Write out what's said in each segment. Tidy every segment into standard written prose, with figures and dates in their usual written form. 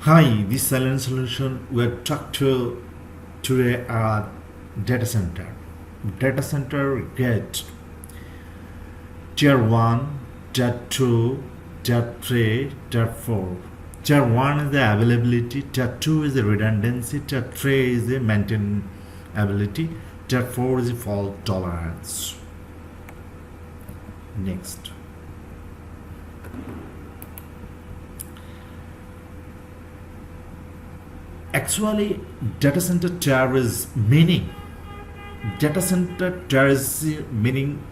Hi, this silent solution we're talk to today are data center. Data center get tier 1, tier 2, tier 3, tier 4. Tier 1 is the availability, tier 2 is the redundancy, tier 3 is the maintainability, tier 4 is the fault tolerance. Next. Actually, data center tier is meaning. Data center tier is meaning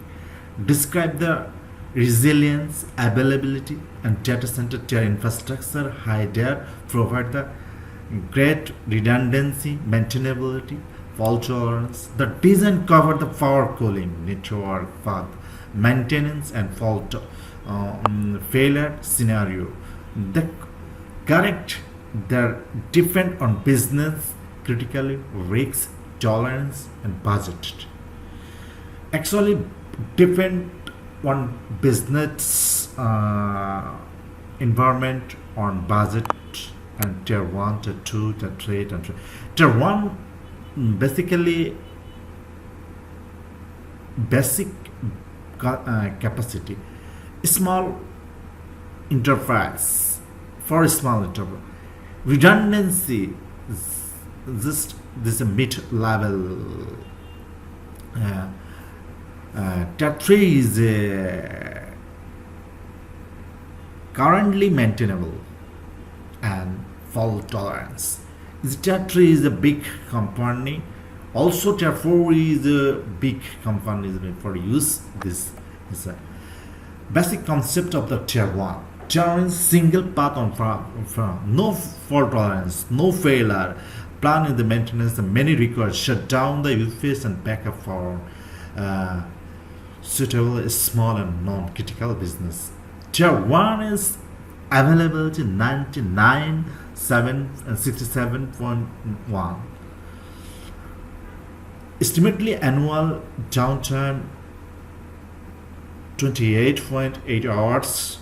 describe the resilience, availability, and data center tier infrastructure high there provide the great redundancy, maintainability, fault tolerance. The design cover the power cooling, network path, maintenance, and fault failure scenario. The correct they're depend on business critically risks tolerance and budget actually depend on business environment on budget and tier 1 tier 2 tier 3 tier 1 basically basic capacity small interface for small enterprise redundancy this mid-level tier 3 is currently maintainable and fault tolerance this tier 3 is a big company also tier 4 is a big company for use this is a basic concept of the tier 1 Tier single path on from no fault tolerance, no failure, plan in the maintenance, and many require shut down the UPS and backup for suitable small and non-critical business. Tier 1 is availability 99, 7 and 67.1. Estimately annual downtime 28.8 hours.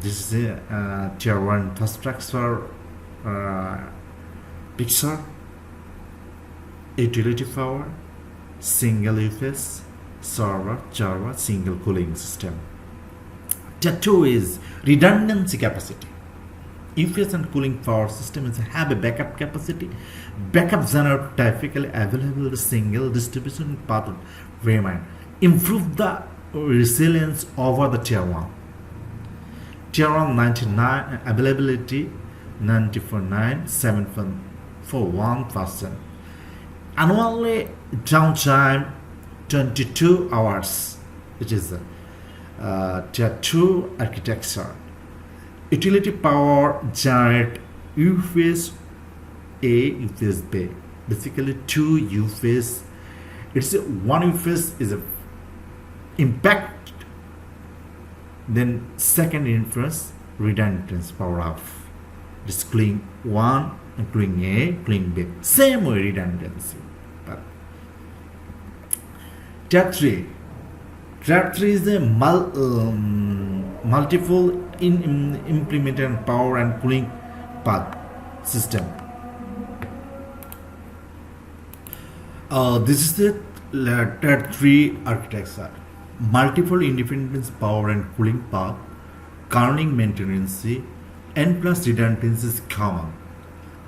This is a tier 1 infrastructure picture utility power single UPS server Java single cooling system. Tier 2 is redundancy capacity UPS and cooling power systems have a backup capacity backups are typically available the single distribution path of remain improve the resilience over the tier 1 Tier 1 99 availability 94.9 annually downtime 22 hours it is tier 2 architecture utility power generate UPS A UPS B basically 2 UPS it's one UPS is a impact then second inference redundance power off this cooling 1 including A cooling B same way redundancy but tier 3 is a multiple implemented power and cooling path system this is the tier 3 architecture multiple independence power and cooling path counting maintenance n plus redundancy is common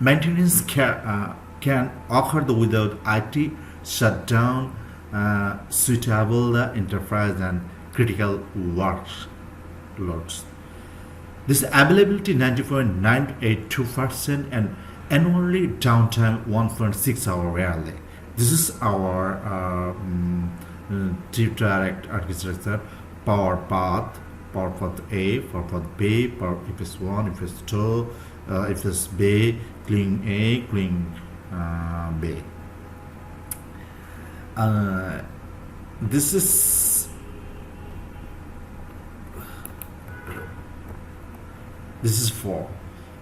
maintenance can occur without IT shutdown suitable the enterprise and critical workloads this availability 90.982% and annually downtime 1.6 hour rarely this is our direct architecture power path A power path B power UPS 1 UPS 2 UPS B clean A clean B this is for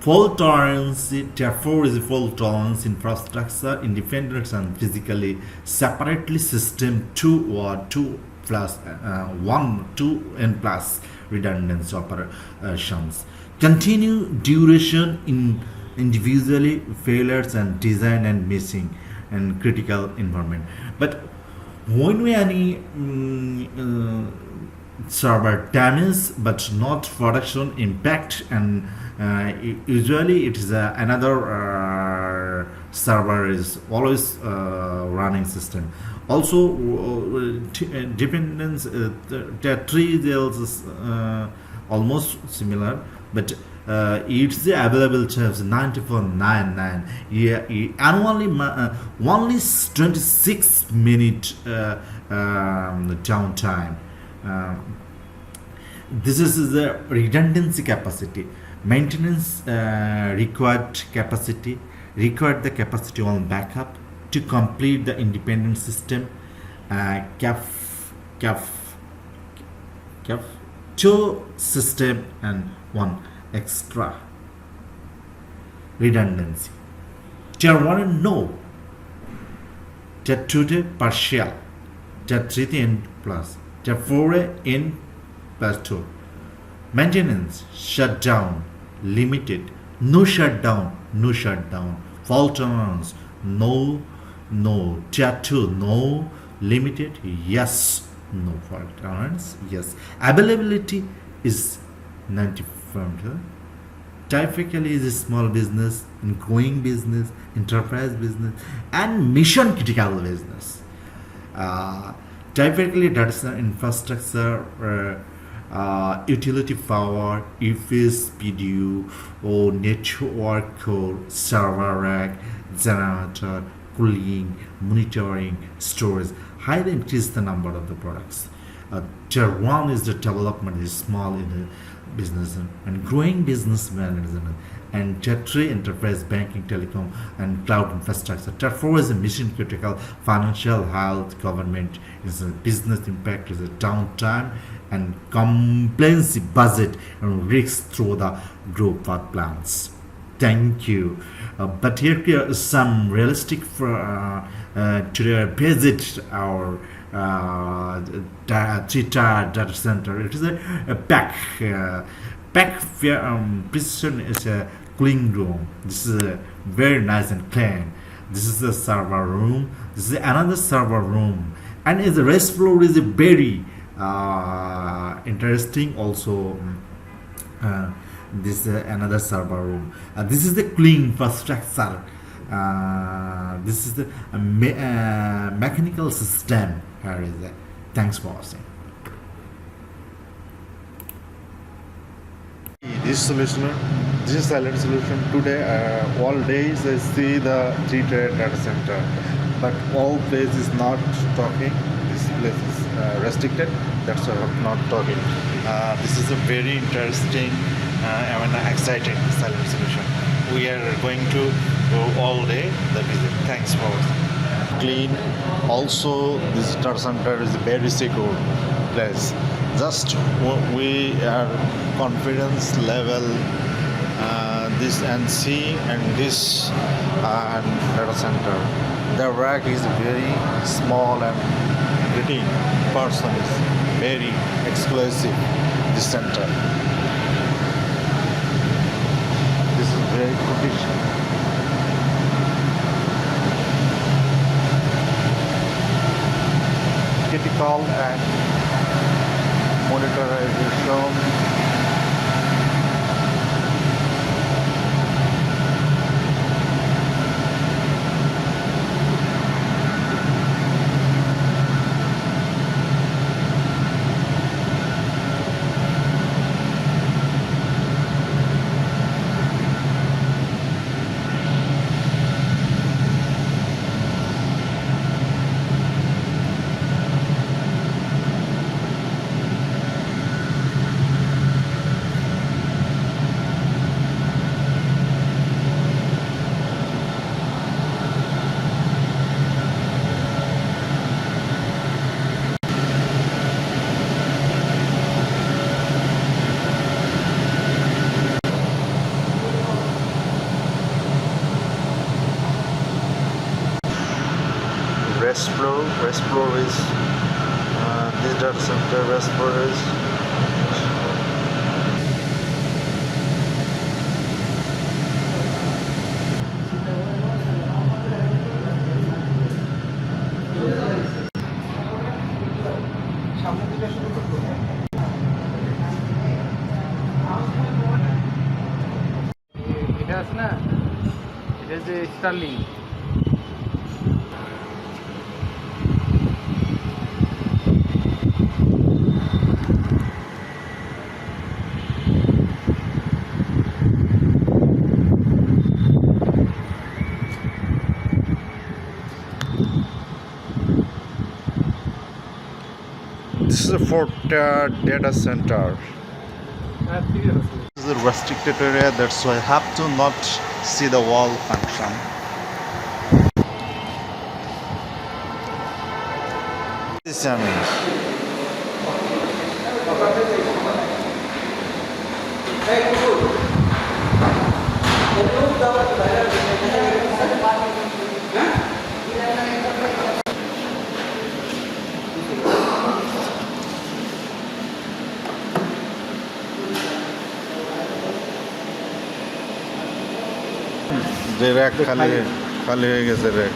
fault tolerance tier 4 is a fault tolerance infrastructure independent and physically separately system 2 or 2 plus 1 2 n plus redundancy operations continue duration in individually failures and design and missing and critical environment. But when we any server damage but not production impact, and usually it is another server is always running system. Also dependence the tree is almost similar, but it's the available terms 9499. Yeah, and only 26 minute downtime. This is the redundancy capacity. Maintenance required the capacity on backup to complete the independent system. Cap, cap, two system and one extra redundancy. Tier 1 no. Tier 2 partial. Tier 3 in plus. Tier 4 in plus 2. Maintenance shutdown limited. No shutdown. Fault tolerance no. Tier 2 no. Limited yes. No fault tolerance yes. Availability is 95. Typically is a small business, growing business, enterprise business, and mission critical business. Typically data center infrastructure, utility power, UPS PDU, or network core, server rack, generator, cooling, monitoring, storage. Highly increase the number of the products. Tier 1 is the development is small in the business and growing business management, and Tier 3 enterprise banking, telecom, and cloud infrastructure. Tier 4 is a mission critical financial health, government is a business impact, is a downtime and compliance budget and risks through the group path plans. Thank you. But here is some realistic for to visit our data center. It is a precision is a clean room. This is a very nice and clean. This is the server room. This is another server room, and the rest floor is a very interesting. Also, this is another server room. This is the clean infrastructure. This is the mechanical system. Here is it. Thanks for watching. This solution, this is silent solution. Today, all days I see the three-tier data center, but all place is not talking. This place is restricted. That's why I'm not talking. This is a very interesting and exciting silent solution. We are going to go all day the visit. Thanks for clean. Also, this data center is a very secure place. Just we are confidence level this and seeing and this and data center. The rack is very small and pretty. Person is very exclusive. This center. This is very condition. Critical and monitorization. Rest floor is this data center. Rest floor is এটা আছে না, এটা যে Sterling. This is for data center. হ্যাঁ ঠিক আছে। This is a restricted area, that's why I have to not see the wall function. This I mean. যে rack খালি হয়ে গেছে র্যাক।